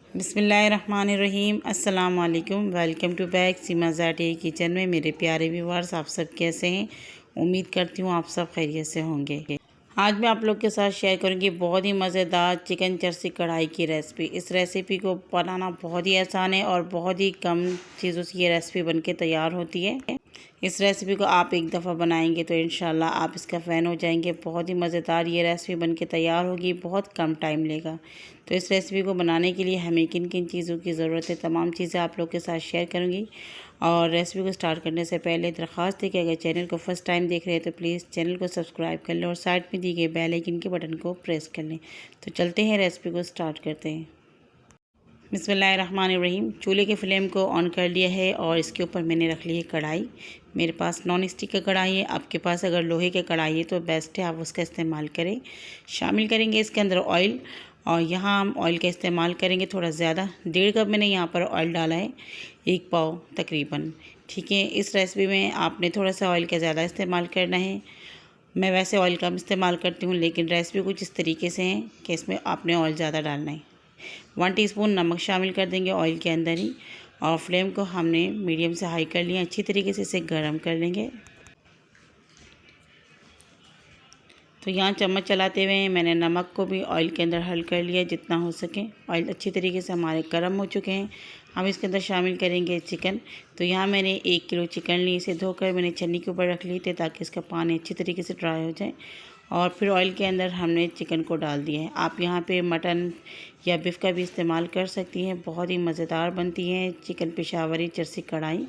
बिस्मिल्लाहिर्रहमानिर्रहीम। अस्सलाम वालेकुम। वेलकम टू बैक सीमा ज़ाटी किचन में। मेरे प्यारे व्यूअर्स, आप सब कैसे हैं? उम्मीद करती हूँ आप सब खैरियत से होंगे। आज मैं आप लोग के साथ शेयर करूँगी बहुत ही मज़ेदार चिकन चर्सी कढ़ाई की रेसिपी। इस रेसिपी को बनाना बहुत ही आसान है और बहुत ही कम चीज़ों से ये रेसिपी बनके तैयार होती है। इस रेसिपी को आप एक दफ़ा बनाएंगे तो इंशाल्लाह आप इसका फ़ैन हो जाएंगे। बहुत ही मज़ेदार ये रेसिपी बनके तैयार होगी, बहुत कम टाइम लेगा। तो इस रेसिपी को बनाने के लिए हमें किन किन चीज़ों की ज़रूरत है, तमाम चीज़ें आप लोग के साथ शेयर करूँगी। और रेसिपी को स्टार्ट करने से पहले दरख्वास्त है कि अगर चैनल को फर्स्ट टाइम देख रहे हैं तो प्लीज़ चैनल को सब्सक्राइब कर लें और साइड में दी गई बेल आइकन के बटन को प्रेस कर लें। तो चलते हैं, रेसिपी को स्टार्ट करते हैं। बिस्मिल्लाहिर्रहमानिर्रहीम। चूल्हे के फ्लेम को ऑन कर लिया है और इसके ऊपर मैंने रख ली है कढ़ाई। मेरे पास नॉन स्टिक का कढ़ाई है, आपके पास अगर लोहे के कढ़ाई है तो बेस्ट है, आप उसका इस्तेमाल करें। शामिल करेंगे इसके अंदर ऑयल, और यहाँ हम ऑयल का इस्तेमाल करेंगे थोड़ा ज़्यादा। 1.5 कप मैंने यहाँ पर ऑयल डाला है, 1 पाव तकरीबन। ठीक है, इस रेसिपी में आपने थोड़ा सा ऑयल का ज़्यादा इस्तेमाल करना है। मैं वैसे ऑयल कम इस्तेमाल करती हूँ, लेकिन रेसिपी कुछ इस तरीके से है कि इसमें आपने ऑयल ज़्यादा डालना है। 1 टीस्पून नमक शामिल कर देंगे ऑयल के अंदर ही, और फ्लेम को हमने मीडियम से हाई कर लिया। अच्छी तरीके से इसे गर्म कर लेंगे। तो यहाँ चम्मच चलाते हुए मैंने नमक को भी ऑयल के अंदर हल कर लिया जितना हो सके। ऑयल अच्छी तरीके से हमारे गर्म हो चुके हैं। हम इसके अंदर शामिल करेंगे चिकन। तो यहाँ मैंने 1 किलो चिकन ली, इसे धोकर मैंने छन्नी के ऊपर रख ली थी ताकि इसका पानी अच्छी तरीके से ड्राई हो जाए। और फिर ऑयल के अंदर हमने चिकन को डाल दिया है। आप यहाँ पे मटन या बीफ का भी इस्तेमाल कर सकती हैं। बहुत ही मज़ेदार बनती है चिकन पेशावरी चर्सी कढ़ाई,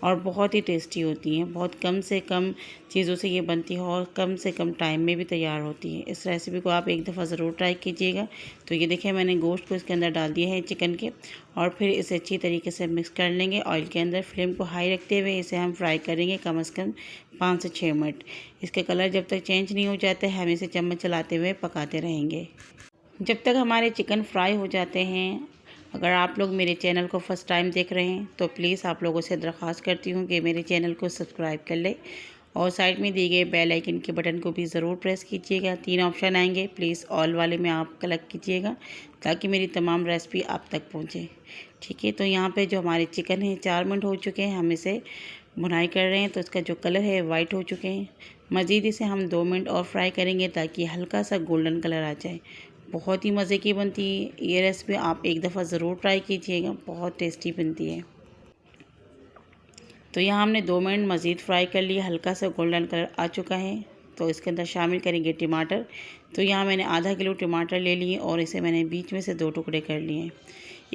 और बहुत ही टेस्टी होती हैं। बहुत कम से कम चीज़ों से ये बनती है और कम से कम टाइम में भी तैयार होती है। इस रेसिपी को आप एक दफ़ा ज़रूर ट्राई कीजिएगा। तो ये देखिए, मैंने गोश्त को इसके अंदर डाल दिया है चिकन के, और फिर इसे अच्छी तरीके से मिक्स कर लेंगे ऑयल के अंदर। फ्लेम को हाई रखते हुए इसे हम फ्राई करेंगे कम से कम 5 से 6 मिनट। इसका कलर जब तक चेंज नहीं हो जाता है, हम इसे चम्मच चलाते हुए पकाते रहेंगे जब तक हमारे चिकन फ्राई हो जाते हैं। अगर आप लोग मेरे चैनल को फ़र्स्ट टाइम देख रहे हैं तो प्लीज़ आप लोगों से दरख्वास्त करती हूँ कि मेरे चैनल को सब्सक्राइब कर ले, और साइड में दिए गए बेल आइकन के बटन को भी ज़रूर प्रेस कीजिएगा। 3 ऑप्शन आएंगे, प्लीज़ ऑल वाले में आप क्लिक कीजिएगा ताकि मेरी तमाम रेसिपी आप तक पहुँचे। ठीक है, तो यहाँ पे जो हमारे चिकन है 4 मिनट हो चुके हैं, हम इसे भुनाई कर रहे हैं तो इसका जो कलर है वाइट हो चुके हैं। मज़ीद इसे हम 2 मिनट और फ्राई करेंगे ताकि हल्का सा गोल्डन कलर आ जाए। बहुत ही मज़े की बनती है ये रेसिपी, आप एक दफ़ा ज़रूर ट्राई कीजिएगा, बहुत टेस्टी बनती है। तो यहाँ हमने 2 मिनट मज़ीद फ्राई कर लिया, हल्का सा गोल्डन कलर आ चुका है। तो इसके अंदर शामिल करेंगे टमाटर। तो यहाँ मैंने आधा किलो टमाटर ले लिए और इसे मैंने बीच में से 2 टुकड़े कर लिए हैं।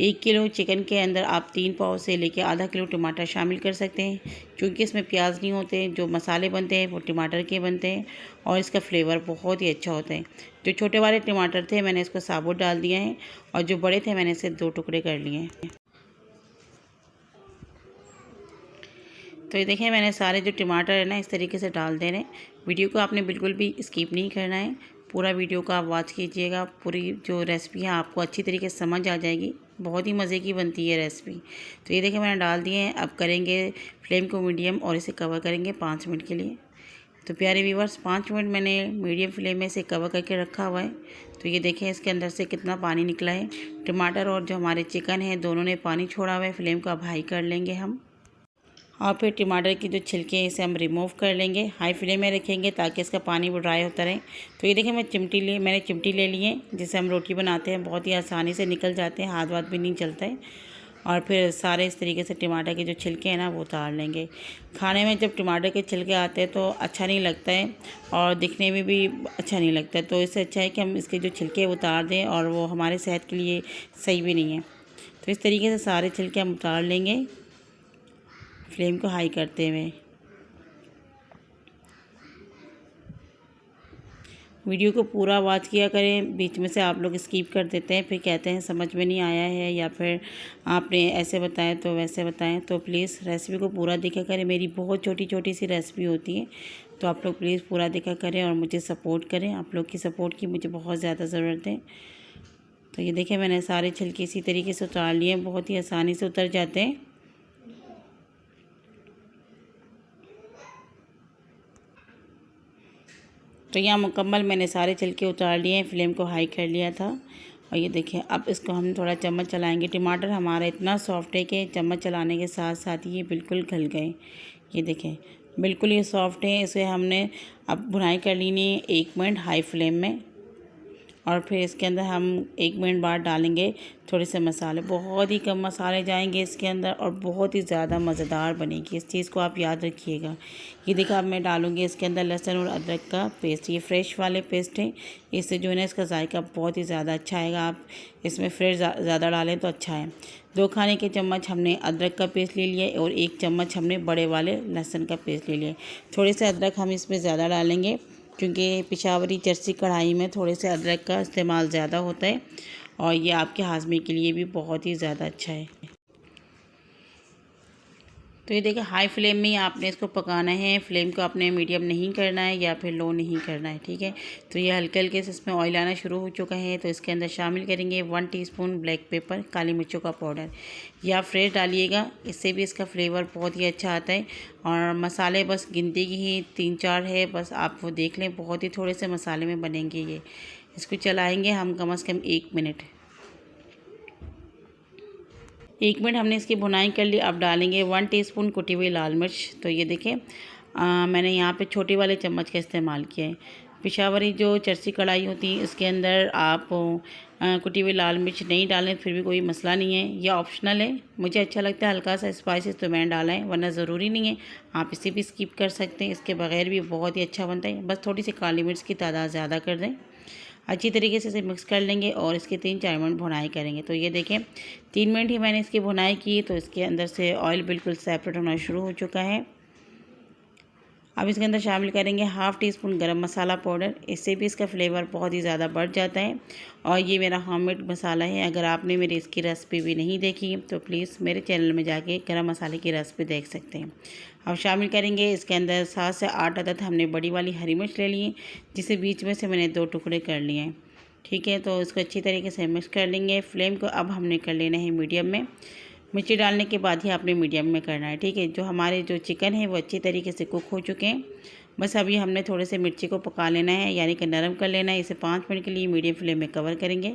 1 किलो चिकन के अंदर आप 3 पाव से लेके आधा किलो टमाटर शामिल कर सकते हैं, क्योंकि इसमें प्याज नहीं होते। जो मसाले बनते हैं वो टमाटर के बनते हैं और इसका फ्लेवर बहुत ही अच्छा होता है। जो छोटे वाले टमाटर थे मैंने इसको साबुत डाल दिया है, और जो बड़े थे मैंने इसे 2 टुकड़े कर लिए हैं। तो ये देखें, मैंने सारे जो टमाटर है ना इस तरीके से डाल देने। वीडियो को आपने बिल्कुल भी स्किप नहीं करना है, पूरा वीडियो को आप वॉच कीजिएगा। पूरी जो रेसिपी है आपको अच्छी तरीके से समझ आ जाएगी। बहुत ही मज़े की बनती है रेसिपी। तो ये देखें, मैंने डाल दिए हैं। अब करेंगे फ्लेम को मीडियम और इसे कवर करेंगे 5 मिनट के लिए। तो प्यारे व्यूवर्स, 5 मिनट मैंने मीडियम फ्लेम में इसे कवर करके रखा हुआ है। तो ये देखें इसके अंदर से कितना पानी निकला है। टमाटर और जो हमारे चिकन है दोनों ने पानी छोड़ा हुआ है। फ्लेम को अब हाई कर लेंगे हम, और फिर टमाटर की जो छिलके हैं इसे हम रिमूव कर लेंगे। हाई फ्लेम में रखेंगे ताकि इसका पानी वो ड्राई होता रहे। तो ये देखिए, मैंने चिमटी ले ली है जिससे हम रोटी बनाते हैं। बहुत ही आसानी से निकल जाते हैं, हाथ वाथ भी नहीं चलता है। और फिर सारे इस तरीके से टमाटर के जो छिलके हैं ना वो उतार लेंगे। खाने में जब टमाटर के छिलके आते हैं तो अच्छा नहीं लगता है और दिखने में भी अच्छा नहीं लगता है। तो इससे अच्छा है कि हम इसके जो छिलके उतार दें, और वो हमारे सेहत के लिए सही भी नहीं है। तो इस तरीके से सारे छिलके हम उतार लेंगे फ्लेम को हाई करते हुए। वीडियो को पूरा वॉच किया करें, बीच में से आप लोग स्किप कर देते हैं, फिर कहते हैं समझ में नहीं आया है या फिर आपने ऐसे बताया तो वैसे बताएं। तो प्लीज़ रेसिपी को पूरा देखा करें। मेरी बहुत छोटी छोटी सी रेसिपी होती है, तो आप लोग प्लीज़ पूरा देखा करें और मुझे सपोर्ट करें। आप लोग की सपोर्ट की मुझे बहुत ज़्यादा ज़रूरत है। तो ये देखें, मैंने सारे छिलके इसी तरीके से उतार लिए, बहुत ही आसानी से उतर जाते हैं। तो यहाँ मुकम्मल मैंने सारे छिलके उतार लिए हैं। फ्लेम को हाई कर लिया था और ये देखिए अब इसको हम थोड़ा चम्मच चलाएंगे। टमाटर हमारा इतना सॉफ्ट है कि चम्मच चलाने के साथ साथ ही ये बिल्कुल गल गए। ये देखें बिल्कुल ये सॉफ्ट है। इसे हमने अब भुनाई कर लेनी है 1 मिनट हाई फ्लेम में, और फिर इसके अंदर हम 1 मिनट बाद डालेंगे थोड़े से मसाले। बहुत ही कम मसाले जाएंगे इसके अंदर और बहुत ही ज़्यादा मज़ेदार बनेगी। इस चीज़ को आप याद रखिएगा। ये देखा अब मैं डालूँगी इसके अंदर लहसुन और अदरक का पेस्ट। ये फ्रेश वाले पेस्ट है, इससे जो है ना इसका जायका बहुत ही ज़्यादा अच्छा आएगा। आप इसमें फ्रेश ज़्यादा डालें तो अच्छा है। 2 खाने के चम्मच हमने अदरक का पेस्ट ले लिया और 1 चम्मच हमने बड़े वाले लहसुन का पेस्ट ले लिया। थोड़े से अदरक हम इसमें ज़्यादा डालेंगे क्योंकि पिशावरी चरसी कढ़ाई में थोड़े से अदरक का इस्तेमाल ज़्यादा होता है और ये आपके हाजमे के लिए भी बहुत ही ज़्यादा अच्छा है। तो ये देखिए हाई फ्लेम में ही आपने इसको पकाना है। फ्लेम को आपने मीडियम नहीं करना है या फिर लो नहीं करना है, ठीक है। तो ये हल्के हल्के से इसमें ऑयल आना शुरू हो चुका है। तो इसके अंदर शामिल करेंगे 1 टीस्पून ब्लैक पेपर, काली मिर्चों का पाउडर। या फ्रेश डालिएगा, इससे भी इसका फ्लेवर बहुत ही अच्छा आता है। और मसाले बस गिनती की ही 3-4 है, बस आप वो देख लें। बहुत ही थोड़े से मसाले में बनेंगे ये। इसको चलाएँगे हम कम से कम 1 मिनट। 1 मिनट हमने इसकी भुनाई कर ली। अब डालेंगे 1 टीस्पून कुटी हुई लाल मिर्च। तो ये देखें मैंने यहाँ पे छोटे वाले चम्मच का इस्तेमाल किया है। पिशावरी जो चरसी कढ़ाई होती है इसके अंदर आप कुटी हुई लाल मिर्च नहीं डालें फिर भी कोई मसला नहीं है, यह ऑप्शनल है। मुझे अच्छा लगता है हल्का सा स्पाइसेस तो मैंने डाला है, वरना ज़रूरी नहीं है, आप इसे भी स्किप कर सकते हैं। इसके बगैर भी बहुत ही अच्छा बनता है। बस थोड़ी सी काली मिर्च की तादाद ज़्यादा कर दें। अच्छी तरीके से इसे मिक्स कर लेंगे और इसके 3-4 मिनट भुनाई करेंगे। तो ये देखें 3 मिनट ही मैंने इसकी भुनाई की तो इसके अंदर से ऑयल बिल्कुल सेपरेट होना शुरू हो चुका है। अब इसके अंदर शामिल करेंगे 1/2 टीस्पून गरम मसाला पाउडर। इससे भी इसका फ्लेवर बहुत ही ज़्यादा बढ़ जाता है और ये मेरा होममेड मसाला है। अगर आपने मेरी इसकी रेसिपी भी नहीं देखी तो प्लीज़ मेरे चैनल में जाके गरम मसाले की रेसिपी देख सकते हैं। अब शामिल करेंगे इसके अंदर 7 से 8 अदद हमने बड़ी वाली हरी मिर्च ले ली है, जिसे बीच में से मैंने 2 टुकड़े कर लिए हैं, ठीक है। तो इसको अच्छी तरीके से मिक्स कर लेंगे। फ्लेम को अब हमने कर लेना है मीडियम में। मिर्ची डालने के बाद ही आपने मीडियम में करना है, ठीक है। जो हमारे जो चिकन है वो अच्छी तरीके से कुक हो चुके हैं। बस अभी हमने थोड़े से मिर्ची को पका लेना है, यानी कि नरम कर लेना है। इसे 5 मिनट के लिए मीडियम फ्लेम में कवर करेंगे।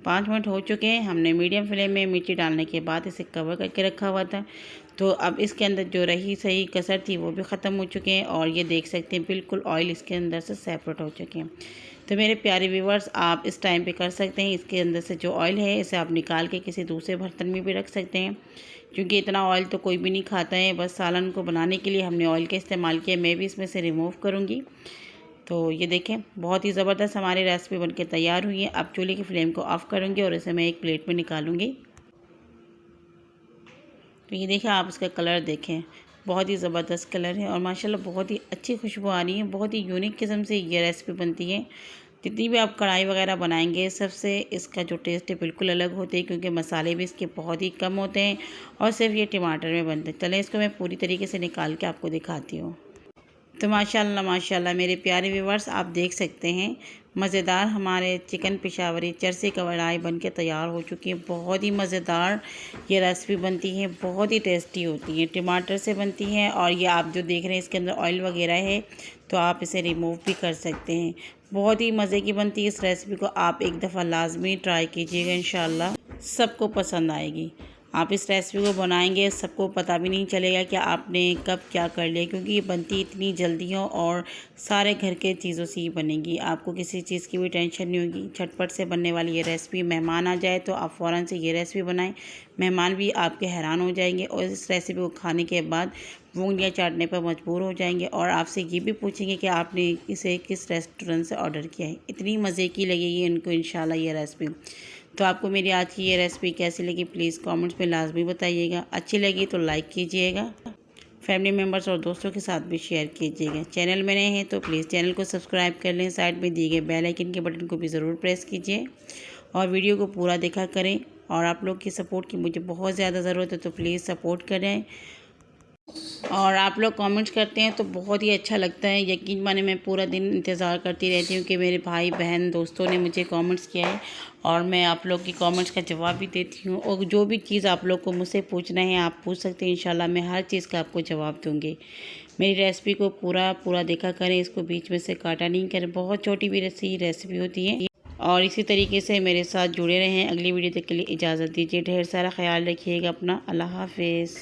5 मिनट हो चुके हैं। हमने मीडियम फ्लेम में मिर्ची डालने के बाद इसे कवर करके रखा हुआ था। तो अब इसके अंदर जो रही सही कसर थी वो भी ख़त्म हो चुके हैं और ये देख सकते हैं बिल्कुल ऑयल इसके अंदर से सेपरेट हो चुके हैं। तो मेरे प्यारे व्यूवर्स, आप इस टाइम पे कर सकते हैं, इसके अंदर से जो ऑयल है इसे आप निकाल के किसी दूसरे बर्तन में भी रख सकते हैं, क्योंकि इतना ऑयल तो कोई भी नहीं खाता है। बस सालन को बनाने के लिए हमने ऑयल का इस्तेमाल किया। मैं भी इसमें से रिमूव करूँगी। तो ये देखें बहुत ही ज़बरदस्त हमारी रेसिपी बनके तैयार हुई है। अब चूल्हे की फ्लेम को ऑफ़ करूँगी और इसे मैं एक प्लेट में निकालूँगी। तो ये देखें आप इसका कलर देखें, बहुत ही ज़बरदस्त कलर है और माशाल्लाह बहुत ही अच्छी खुशबू आ रही है। बहुत ही यूनिक किस्म से ये रेसिपी बनती है। जितनी भी आप कढ़ाई वगैरह बनाएंगे सबसे इसका जो टेस्ट है बिल्कुल अलग होते हैं, क्योंकि मसाले भी इसके बहुत ही कम होते हैं और सिर्फ ये टमाटर में बनते हैं। चलें इसको मैं पूरी तरीके से निकाल के आपको दिखाती हूँ। तो माशाल्लाह माशाल्लाह मेरे प्यारे व्यूवर्स, आप देख सकते हैं मज़ेदार हमारे चिकन पिशावरी चरसी कढ़ाई बन के तैयार हो चुकी है। बहुत ही मज़ेदार ये रेसिपी बनती है, बहुत ही टेस्टी होती है। टमाटर से बनती है और ये आप जो देख रहे हैं इसके अंदर ऑयल वगैरह है, तो आप इसे रिमूव भी कर सकते हैं। बहुत ही मज़े की बनती है। इस रेसिपी को आप एक दफ़ा लाजमी ट्राई कीजिएगा, इंशाल्लाह सबको पसंद आएगी। आप इस रेसिपी को बनाएंगे सबको पता भी नहीं चलेगा कि आपने कब क्या कर लिया, क्योंकि ये बनती इतनी जल्दी हो और सारे घर के चीज़ों से ही बनेगी। आपको किसी चीज़ की भी टेंशन नहीं होगी। झटपट से बनने वाली ये रेसिपी, मेहमान आ जाए तो आप फ़ौरन से ये रेसिपी बनाएं। मेहमान भी आपके हैरान हो जाएंगे और इस रेसिपी को खाने के बाद वो उंगलियां चाटने पर मजबूर हो जाएंगे और आपसे ये भी पूछेंगे कि आपने इसे किस रेस्टोरेंट से ऑर्डर किया है। इतनी मज़े की लगेगी इनको इंशाल्लाह ये रेसिपी। तो आपको मेरी आज की ये रेसिपी कैसी लगी प्लीज़ कमेंट्स में लाजमी बताइएगा। अच्छी लगी तो लाइक कीजिएगा, फैमिली मेम्बर्स और दोस्तों के साथ भी शेयर कीजिएगा। चैनल में नए हैं तो प्लीज़ चैनल को सब्सक्राइब कर लें। साइड में दिए गए बेल आइकन के बटन को भी ज़रूर प्रेस कीजिए और वीडियो को पूरा देखा करें। और आप लोग की सपोर्ट की मुझे बहुत ज़्यादा ज़रूरत है, तो प्लीज़ सपोर्ट करें। और आप लोग कमेंट्स करते हैं तो बहुत ही अच्छा लगता है। यकीन माने मैं पूरा दिन इंतज़ार करती रहती हूँ कि मेरे भाई बहन दोस्तों ने मुझे कमेंट्स किया है और मैं आप लोग की कमेंट्स का जवाब भी देती हूँ। और जो भी चीज़ आप लोग को मुझसे पूछना है आप पूछ सकते हैं, इंशाल्लाह मैं हर चीज़ का आपको जवाब दूँगी। मेरी रेसिपी को पूरा देखा करें, इसको बीच में से काटा नहीं करें। बहुत छोटी भी रेसिपी होती है और इसी तरीके से मेरे साथ जुड़े रहें। अगली वीडियो तक के लिए इजाज़त दीजिए। ढेर सारा ख्याल रखिएगा अपना। अल्लाह हाफ़िज़।